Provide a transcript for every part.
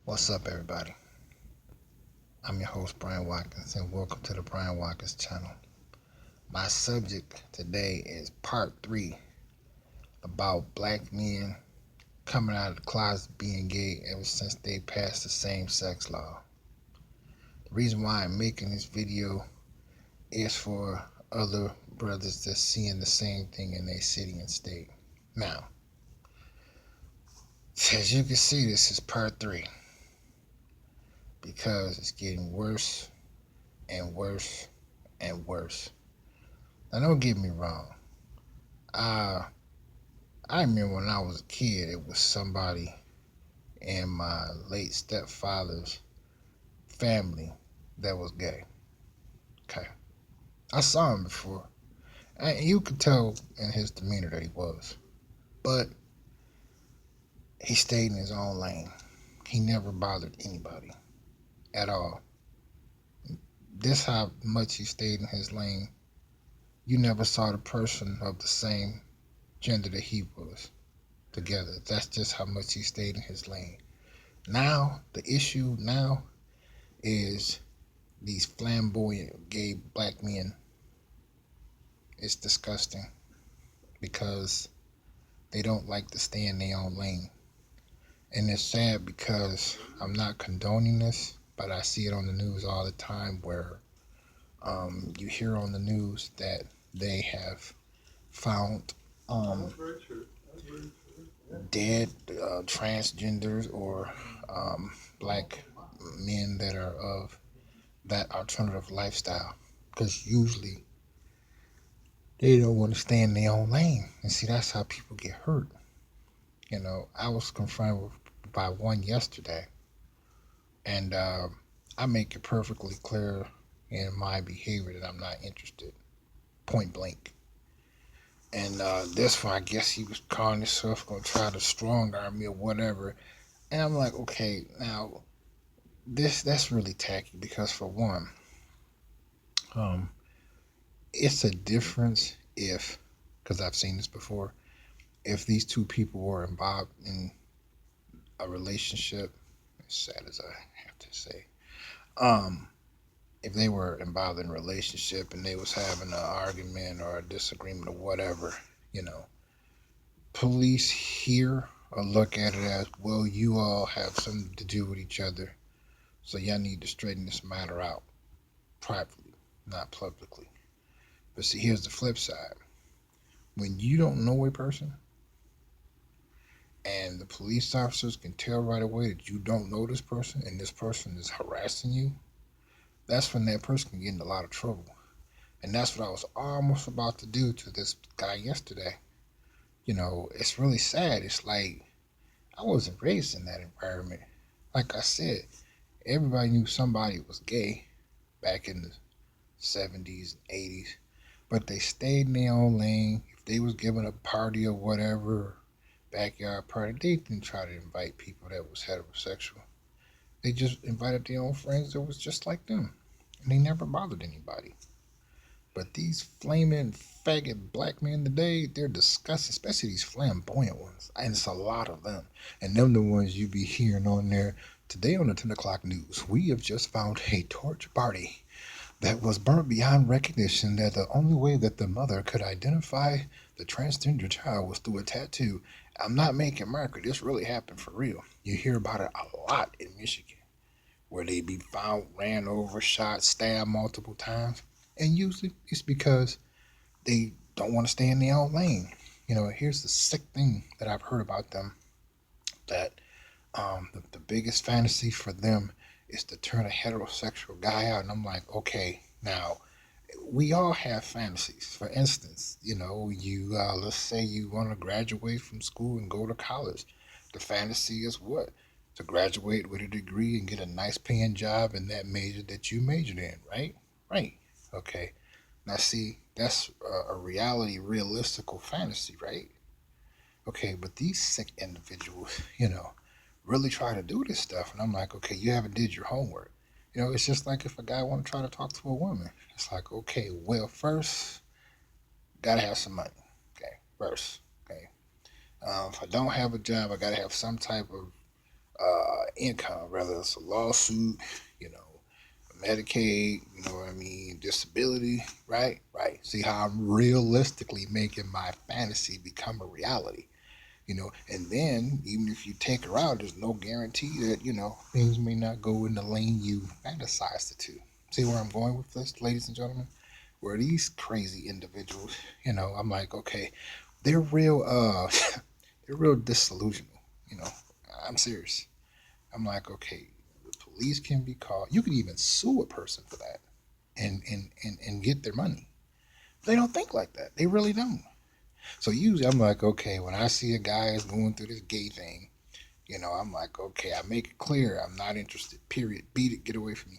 What's up, everybody? I'm your host, Brian Watkins, and welcome to the Brian Watkins channel. My subject today is part 3 about black men coming out of the closet being gay ever since they passed the same sex law. The reason why I'm making this video is for other brothers that's seeing the same thing in their city and state. Now, as you can see, this is part 3 because it's getting worse and worse and worse. Now, don't get me wrong. Uh, I remember when I was a kid, it was somebody in my late stepfather's family that was gay. Okay. I saw him before. And you could tell in his demeanor that he was. But he stayed in his own lane. He never bothered anybody at all. This how much he stayed in his lane. You never saw the person of the same gender that he was together. That's just how much he stayed in his lane. Now, the issue now is these flamboyant gay black men. It's disgusting because they don't like to stay in their own lane. And it's sad because I'm not condoning this, but I see it on the news all the time where you hear on the news that they have found dead transgenders or black men that are of that alternative lifestyle. Because usually they don't want to stay in their own lane. And see, that's how people get hurt. You know, I was confronted by one yesterday, and I make it perfectly clear in my behavior that I'm not interested, point blank. And this one, I guess he was calling himself going to try to strong arm me or whatever. And I'm like, okay, now that's really tacky because for one, um, it's a difference if, because I've seen this before, if these two people were involved in a relationship, as sad as I have to say, um, if they were involved in a relationship and they was having an argument or a disagreement or whatever, you know, police hear or look at it as, well, you all have something to do with each other, so y'all need to straighten this matter out privately, not publicly. But see, here's the flip side. When you don't know a person and the police officers can tell right away that you don't know this person and this person is harassing you, that's when that person can get in a lot of trouble. And that's what I was almost about to do to this guy yesterday. You know, it's really sad. It's like I wasn't raised in that environment. Like I said, everybody knew somebody was gay back in the 70s and 80s, but they stayed in their own lane. If they was giving a party or whatever, backyard party, they didn't try to invite people that was heterosexual. They just invited their own friends that was just like them, and they never bothered anybody. But these flaming faggot black men today, they're disgusting, especially these flamboyant ones. And it's a lot of them. And them the ones you be hearing on there. Today on the 10 o'clock news, we have just found a torch body that was burnt beyond recognition that the only way that the mother could identify the transgender child was through a tattoo. I'm not making mockery. This really happened for real. You hear about it a lot in Michigan where they be found, ran over, shot, stabbed multiple times. And usually it's because they don't want to stay in their own lane. You know, here's the sick thing that I've heard about them that the biggest fantasy for them is to turn a heterosexual guy out. And I'm like, okay, now we all have fantasies. For instance, you know, you let's say you want to graduate from school and go to college. The fantasy is what? To graduate with a degree and get a nice paying job in that major that you majored in, right? Right. Okay. Now, see, that's a reality, realistical fantasy, right? Okay, but these sick individuals, you know, really try to do this stuff, and I'm like, okay, you haven't did your homework. You know, it's just like if a guy want to try to talk to a woman, it's like, okay, well, first, gotta have some money. Okay, first, okay. If I don't have a job, I gotta have some type of income, whether it's a lawsuit, you know, Medicaid, you know what I mean, disability, right? Right. See how I'm realistically making my fantasy become a reality, you know. And then even if you take her out, there's no guarantee that, you know, things may not go in the lane you fantasized it to. See where I'm going with this, ladies and gentlemen? Where these crazy individuals, you know, I'm like, okay, they're real they're real disillusional, you know. I'm serious. I'm like, okay, the police can be called. You could even sue a person for that and get their money. They don't think like that. They really don't. So usually I'm like, okay, when I see a guy is going through this gay thing, you know, I'm like, okay, I make it clear I'm not interested. Period. Beat it. Get away from me.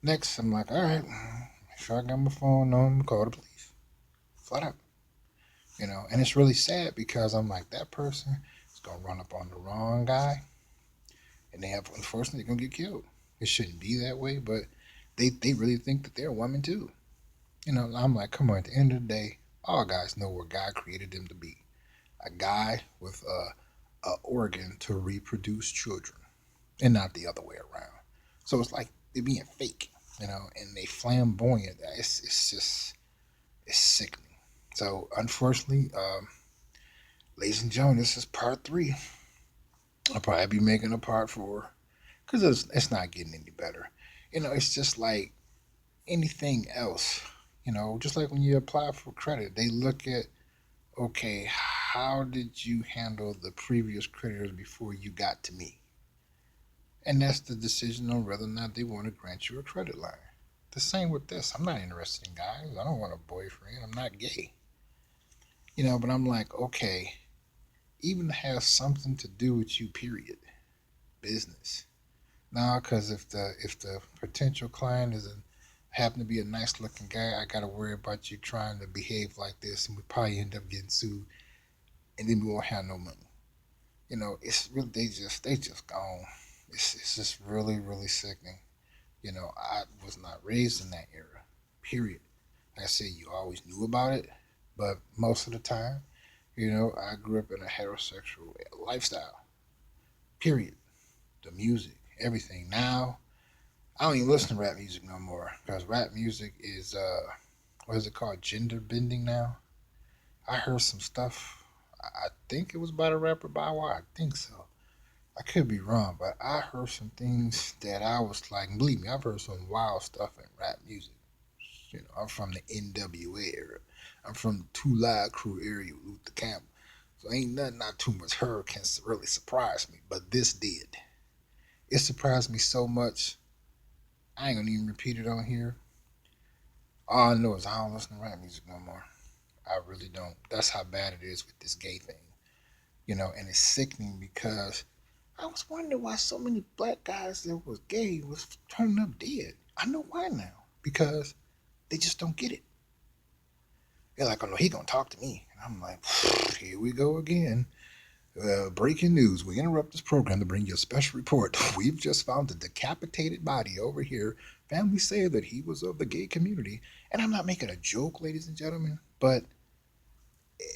Next, I'm like, all right, make sure I got my phone on. Call the police. Flat out. You know, and it's really sad because I'm like, that person is gonna run up on the wrong guy, and they have unfortunately gonna get killed. It shouldn't be that way, but they really think that they're women too. You know, I'm like, come on. At the end of the day, all guys know where God created them to be. A guy with a organ to reproduce children, and not the other way around. So it's like they're being fake, you know, and they flamboyant. It's just it's sickening. So unfortunately, ladies and gentlemen, this is part three. I'll probably be making a part four because it's not getting any better. You know, it's just like anything else. You know, just like when you apply for credit, they look at, okay, how did you handle the previous creditors before you got to me? And that's the decision on whether or not they want to grant you a credit line. The same with this. I'm not interested in guys. I don't want a boyfriend. I'm not gay. You know, but I'm like, okay, even has something to do with you, period. Business. Now, because if the potential client is a happen to be a nice looking guy, I gotta worry about you trying to behave like this, and we probably end up getting sued, and then we won't have no money. You know, it's really they just gone. It's just really sickening. You know, I was not raised in that era. Period. Like I said, you always knew about it, but most of the time, you know, I grew up in a heterosexual lifestyle. Period. The music, everything. Now I don't even listen to rap music no more because rap music is what is it called? Gender bending now. I heard some stuff. I think it was by the rapper Bow Wow. I think so. I could be wrong, but I heard some things that I was like, believe me, I've heard some wild stuff in rap music. You know, I'm from the NWA era. I'm from the Two Live Crew area with Luther Campbell. So ain't nothing not too much her can really surprise me, but this did. It surprised me so much. I ain't gonna even repeat it on here. All I know is I don't listen to rap music no more. I really don't. That's how bad it is with this gay thing. You know, and it's sickening because I was wondering why so many black guys that was gay was turning up dead. I know why now. Because they just don't get it. They're like, oh no, he gonna talk to me. And I'm like, here we go again. Breaking news. We interrupt this program to bring you a special report. We've just found a decapitated body over here. Families say that he was of the gay community. And I'm not making a joke, ladies and gentlemen, but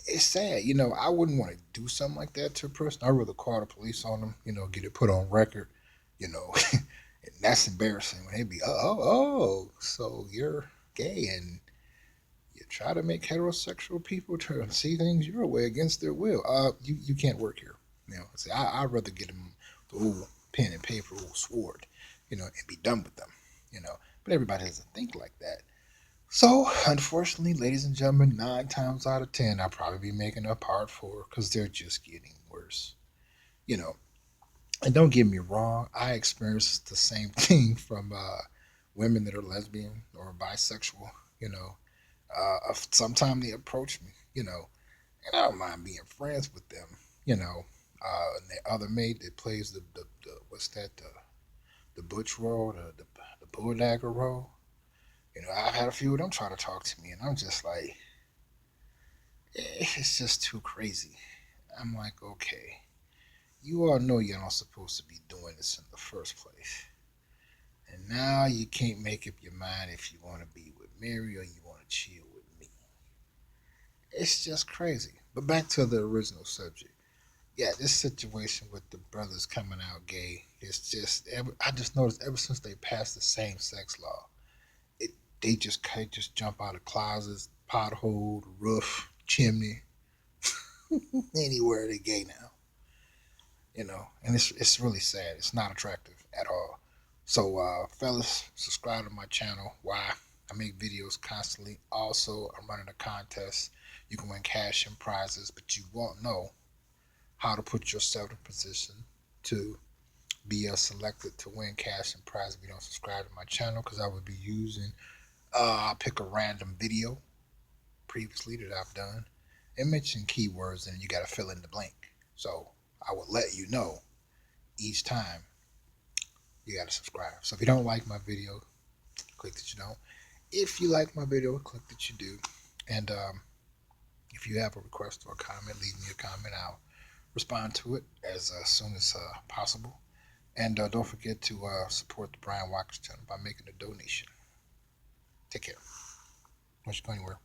it's sad. You know, I wouldn't want to do something like that to a person. I'd rather call the police on them, you know, get it put on record, you know. And that's embarrassing when they be, so you're gay and you try to make heterosexual people to see things your way against their will. You can't work here. You know, see, I'd rather get them the old pen and paper, old sword, you know, and be done with them, you know. But everybody doesn't think like that. So, unfortunately, ladies and gentlemen, 9 times out of 10, I'll probably be making a part four because they're just getting worse. You know, and don't get me wrong, I experienced the same thing from women that are lesbian or bisexual. You know, sometimes they approach me, you know, and I don't mind being friends with them, you know. And the other mate that plays the what's that, the butch role, the bull dagger role. You know, I've had a few of them try to talk to me, and I'm just like, it's just too crazy. I'm like, okay, you all know you're not supposed to be doing this in the first place. And now you can't make up your mind if you want to be with Mary or you want to chill with me. It's just crazy. But back to the original subject. Yeah, this situation with the brothers coming out gay is just. I just noticed ever since they passed the same-sex law, it they just can't just jump out of closets, pothole, roof, chimney, anywhere they gay now. And it's really sad. It's not attractive at all. So, fellas, subscribe to my channel. Why? I make videos constantly. Also, I'm running a contest. You can win cash and prizes, but you won't know how to put yourself in position to be selected to win cash and prize if you don't subscribe to my channel, because I would be using I'll pick a random video previously that I've done and mention keywords, and you got to fill in the blank. So I will let you know each time you got to subscribe. So if you don't like my video, click that you don't. If you like my video, click that you do. And if you have a request or a comment, leave me a comment. I'll respond to it as soon as possible. And don't forget to support the Brian Watkins channel by making a donation. Take care. Don't you go anywhere.